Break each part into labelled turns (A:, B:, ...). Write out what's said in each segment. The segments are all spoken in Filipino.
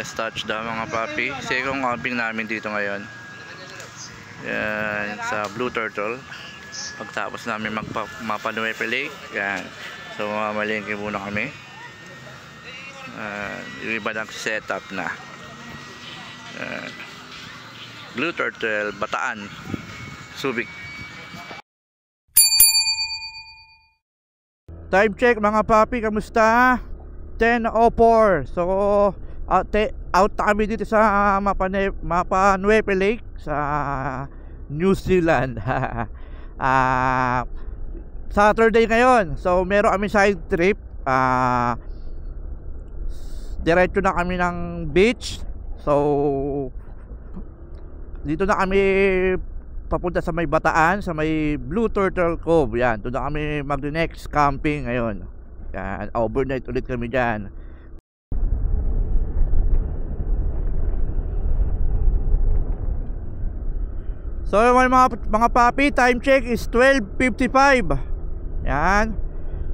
A: Yes, touchdown mga papi. Second camping namin dito ngayon. Yan, sa Blue Turtle. Pagtapos namin Mapa Nuepe Lake. Yan. So mamalengke muna kami. Yung iba nag-setup na. Blue Turtle, Bataan, Subic. Time check mga papi, kamusta? 10:04. So out na kami dito sa Mapa Nuepe Lake sa New Zealand. Saturday ngayon. So meron kami side trip. Diretso na kami ng beach. So dito na kami papunta sa may Bataan, sa may Blue Turtle Cove. Yan, doon na kami mag-next camping ngayon. Yan, overnight ulit kami dyan. So mga papi, time check is 12:55. Yan.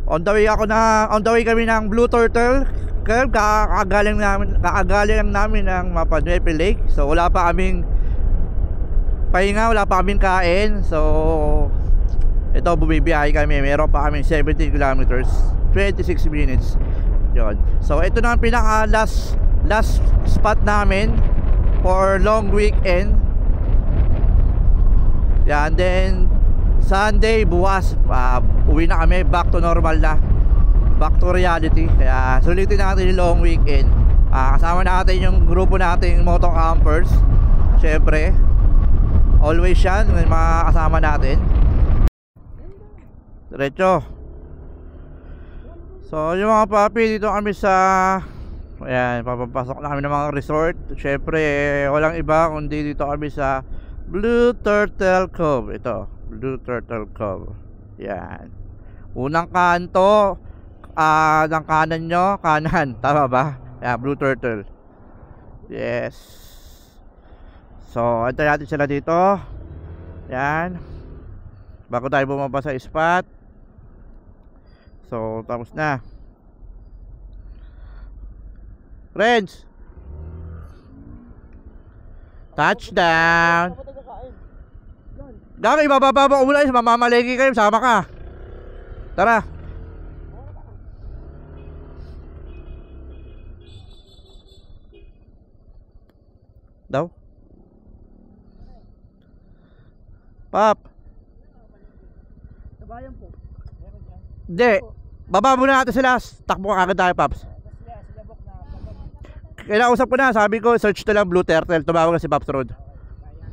A: On the way kami ng Blue Turtle Cove. Kakagaling lang namin ng Mapa Nuepe Lake. So wala pa kaming pahinga, wala pa kaming kain. So ito, bumibiyahe kami. Meron pa kaming 17 kilometers, 26 minutes. Yun. So ito na ang pinaka last spot namin for long weekend. Yan, then Sunday bukas uwi na kami, back to normal na, back to reality. Kaya sulitin natin yung long weekend. Kasama natin yung grupo nating moto campers. Syempre always yan, may mga kasama natin. Diretso. So yung mga papi, dito kami sa, ayan, papapasok na kami ng mga resort. Syempre walang iba kundi dito kami sa Blue Turtle Cove. Ito, Blue Turtle Cove. Yan. Unang kanto ng kanan nyo, kanan, tama ba? Yan, Blue Turtle. Yes. So antayin natin sila dito. Yan, bago tayo bumaba sa spot. So tapos na. Friends, touchdown. Gagi, bababa mo muna, mamamalegi kayo, sama ka. Tara. Daw Pap. Sabayan po. Hindi. Baba muna natin sila. Takbo ka agad tayo, Paps. Kinausap ko na. Sabi ko, search na lang Blue Turtle. Tumawag na si Paps Road.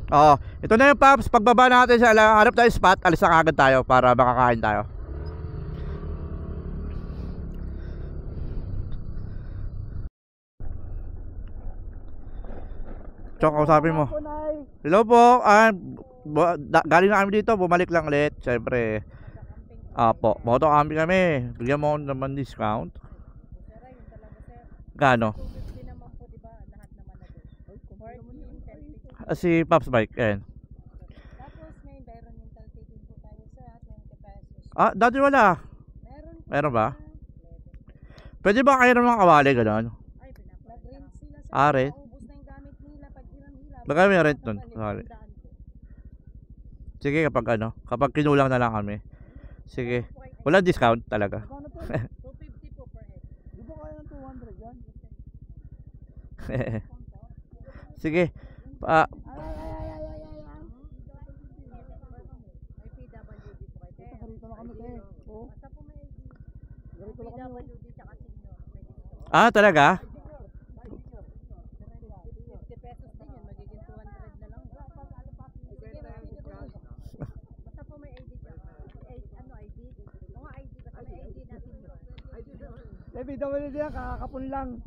A: Oo. Ito na yung Paps. Pagbaba natin sa hanap tayo spot, alis na agad tayo para makakain tayo. Chok, kausapin mo. Hello po. Galing na kami dito, bumalik lang ulit. Siyempre, po, moto kami. Bigyan mo naman discount. Gano? Si Pops Bike, yan. Dati wala. Meron ba? Pwede ba kayo naman kawali, gano'n? Rin? Baka may rent nun. Sige, kapag kinulang na lang kami. Sige. Walang discount talaga.
B: 250 po per head. Di ba kaya ng 200 yan?
A: Sige.
B: May PWD po kayo. Garito na kami kayo. Basta po may PWD tsaka senior.
A: Talaga?
B: 50 pesos din yun. Magiging 200 na lang. Basta po may ID dyan. ID? Mga ID. Basta may ID natin yun. May PWD yan. Kakakapon lang.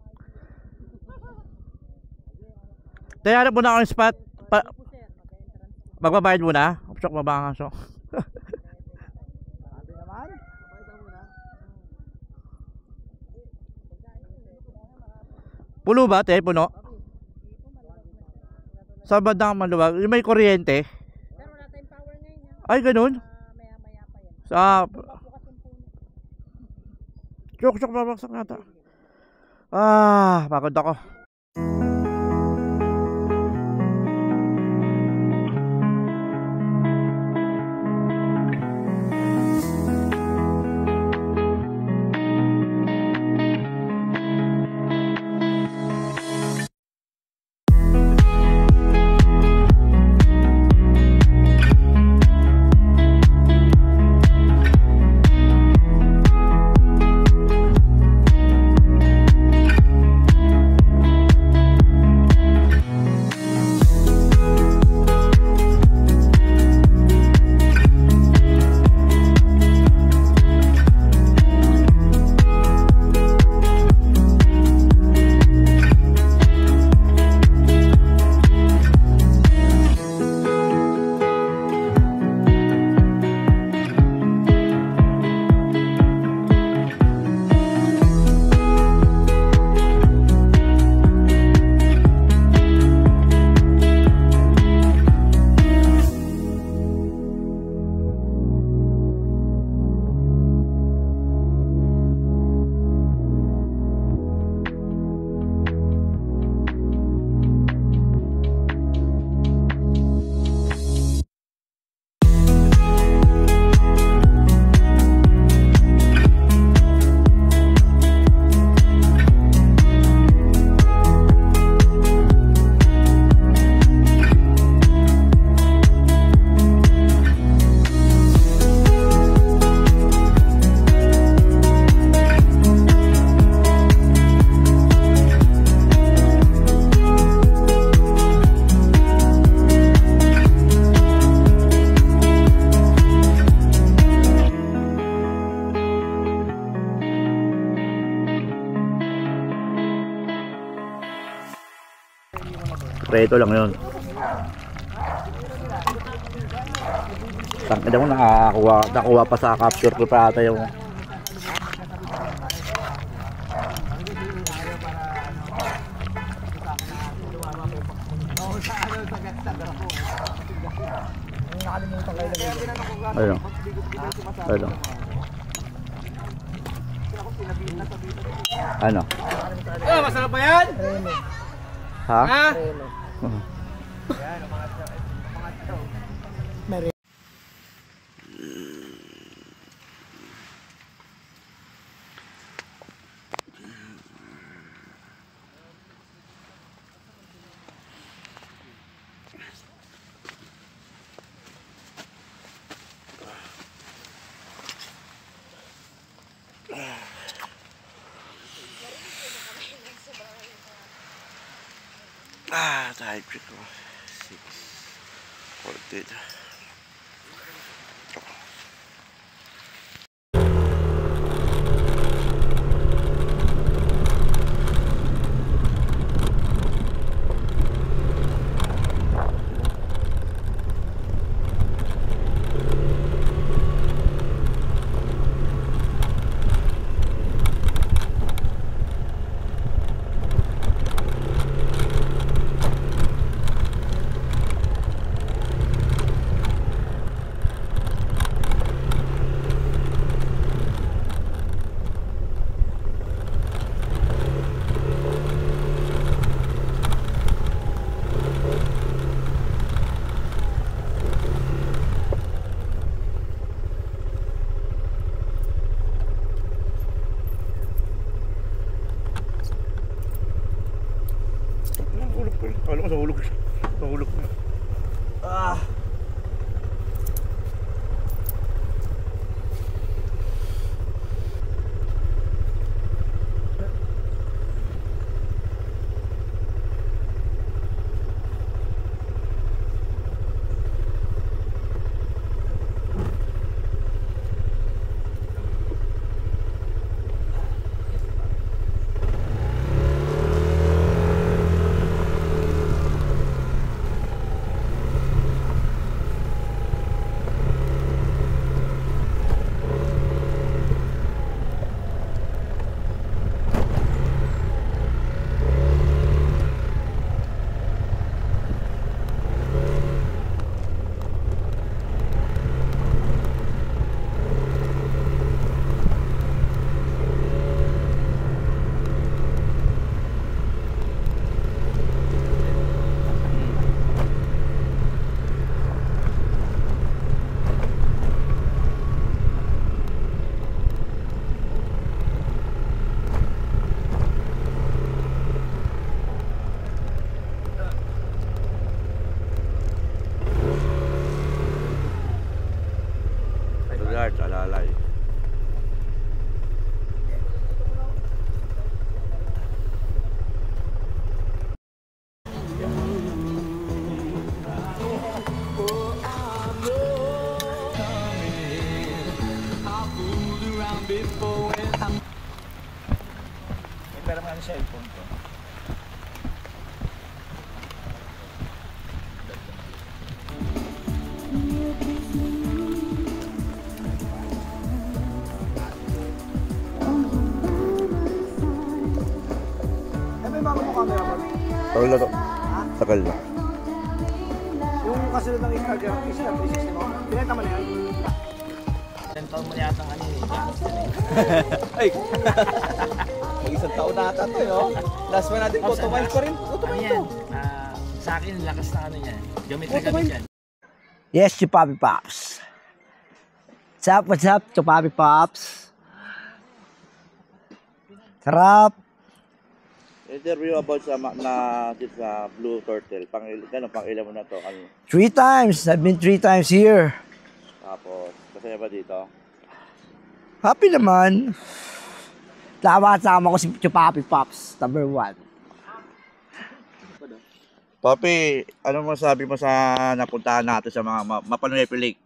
A: Tayo, hanap muna ako yung spot. Magbabayad muna. Chok, mabanga so. Pulo ba? Puno? Sa bandang maluwag. Yung may kuryente.
B: Pero wala tayong power ngayon.
A: Ay, ganun?
B: Maya-maya pa yan.
A: Sa... Chok, babaksak nata. Pagod ako. Preto lang yun. Tangkada mo nakakuha pa sa capture ko pa ata yung ayun. Ayun. Ano?
C: Masarap ba yan?
A: Ha?
C: Ha?
A: Type check ko. 6 14. Alam ko nahulog siya. Nahulog na. Alalay.
C: Pero mga cellphone ko.
A: Tagal na to. Tagal na.
C: Yung kasunod ng Instagram, Instagram 360 mo, pinenta mo na yan? 10 taon mo yata ang ano eh. Ay! Mag-isang taon na ata ito yun. Last one natin, auto-miles pa rin. Auto-miles to.
D: Sa akin, lakas na ano yan. Gamit na gamit yan.
E: Yes, Chupapi Pops. What's up, Chupapi Pops? Sarap.
A: Interview about sa Blue Turtle. Pang ilan mo na to?
E: 3 times. I've been 3 times here.
A: Tapos, masaya ba dito?
E: Happy naman. Sama ko si Chupapi Pops, number 1.
A: Papi, ano masabi mo sa napuntahan natin sa mga Mapanoype Lake?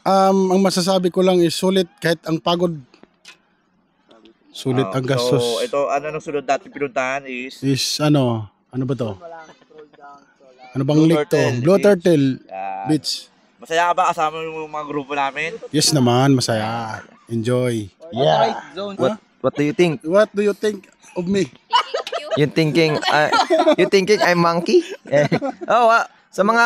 F: Ang masasabi ko lang is sulit kahit ang pagod. Sulit ang gastos.
A: So, ito, ano nung sunod natin pinuntahan is?
F: Is ano, Ano ba to? Ano bang lake to? Blue Turtle Beach.
A: Masaya ka ba kasama yung mga grupo namin?
F: Yes naman, masaya. Enjoy.
C: Yeah. What do you think?
F: What do you think of me?
C: You thinking I'm monkey? Sa mga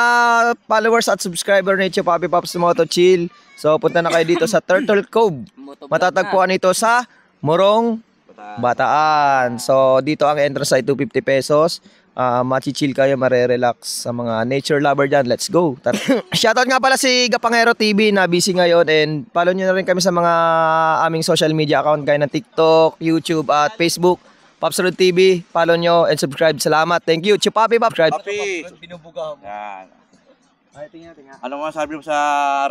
C: followers at subscriber ni Chupapi Pops Moto Chill, so punta na kayo dito sa Turtle Cove. Matatagpuan ito sa Morong Bataan. So dito ang entrance ay 250 pesos. Machichill kayo, marerelax sa mga nature lover dyan. Let's go. Shoutout nga pala si Gapangero TV na busy ngayon, and follow nyo na rin kami sa mga aming social media account kaya ng TikTok, YouTube at Facebook. Pops Road TV, follow nyo and subscribe. Salamat. Thank you. Chupapi Pops.
A: Papi! Binubuga mo. Yan. Ano mo sabi mo sa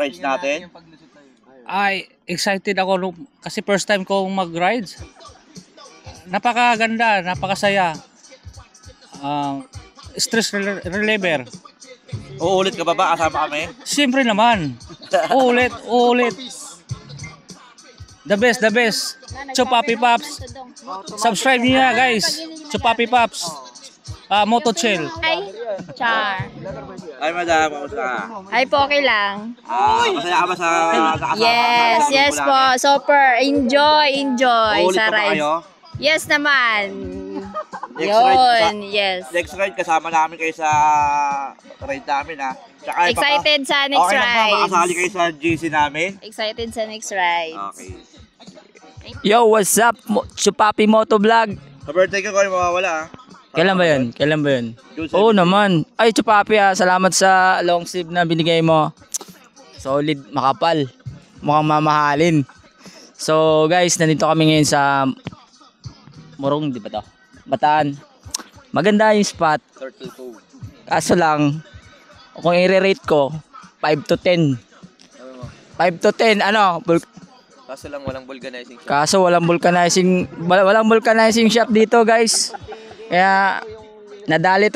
A: rides natin?
G: Ay, excited ako kasi first time ko mag-rides. Napakaganda, napakasaya. Stress reliever.
A: Uulit ka ba kasama kami?
G: Siyempre naman. Uulit. The best. Chupapi Pops. Subscribe niyo na guys. Chupapi Pops. Moto Chill.
B: Ay, char.
A: Ay, madam, kamusta ka?
B: Ay po, okay lang.
A: Masaya ka ba sa kasama?
B: Yes po. Super. Enjoy
A: Uulit
B: sa
A: ka ba
B: ride.
A: kayo?
B: Yes naman. Yes.
A: Next ride, kasama namin kayo sa ride namin, ha? Tsaka,
B: Excited sa next
A: okay lang ba
B: ride.
A: makasali kayo sa GC namin?
B: Excited sa next ride.
A: Okay.
H: Yo, what's up? Chupapi Moto Vlog.
A: Sa birthday ko, kung mawawala, ha?
H: Kailan ba yun?
A: June 17.
H: Oo naman. Ay, Chupapi salamat sa long sleeve na binigay mo. Solid, makapal. Mukhang mamahalin. So guys, nandito kami ngayon sa Morong, di ba to? Bataan. Maganda yung spot. Kaso lang, kung i-rate ko, 5 to 10. 5 to 10, ano?
C: Kaso lang walang vulcanizing shop.
H: Kaso walang vulcanizing shop dito, guys. Kaya nadali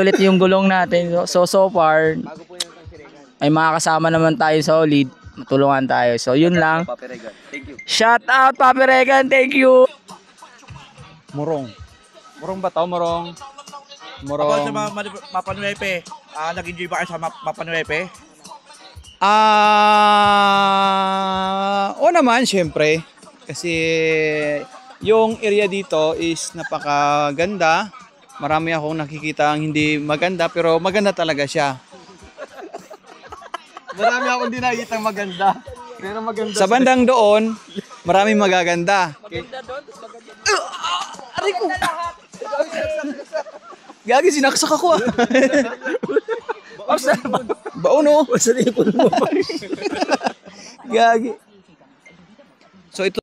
H: ulit yung gulong natin. So far ay makakasama naman tayo solid. Matulungan tayo. So yun lang.
C: Thank you.
H: Shout out Papi Regan, thank you.
I: Morong ba to? Morong.
A: Ako sa Mapanuepe, nag-enjoy ba kayo sa Mapanuepe?
I: Oo naman, syempre. Kasi yung area dito is napakaganda. Marami akong nakikita ang hindi maganda, pero maganda talaga siya.
C: Marami akong hindi nakikita maganda. Pero maganda.
I: Sa bandang doon, maraming magaganda.
H: Maganda doon, tapos maganda.
I: Aray ko! Gagi, sinaksak ako ah. Baon oh. Gagi. So ito.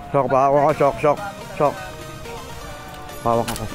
A: Shock ba ako? Shock. Bawak ako.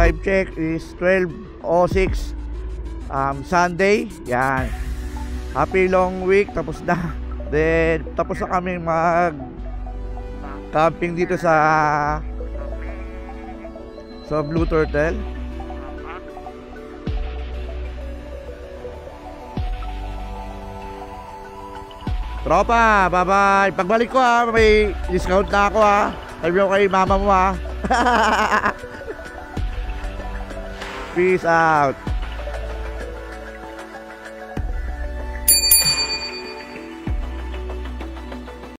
A: Time check is 12:06 Sunday. Yan. Happy long week. Tapos na. Then tapos na kami mag camping dito sa Blue Turtle. Tropa, bye-bye. Pagbalik ko may discount na ako Sabi ko kay mama mo Peace out.